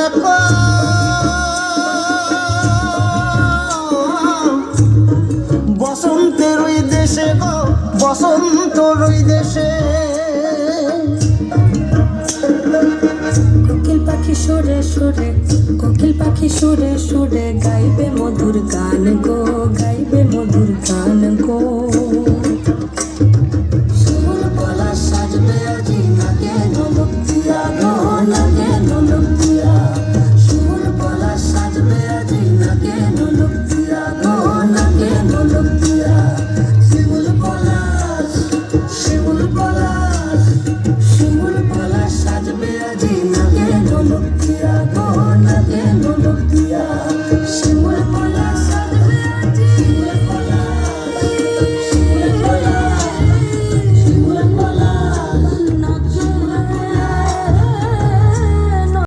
থাকো বসন্তের ওই দেশে গো, বসন্তর ওই দেশে। কোকিল পাখি সুরে সুরে, কোকিল পাখি সুরে সুরে গাইবে মধুর গান গো, গাইবে মধুর গান গো। শিমুল পলাশ সাজবে আজি নাকে ঢোলক দিয়া গো, নাকে ঢোলক।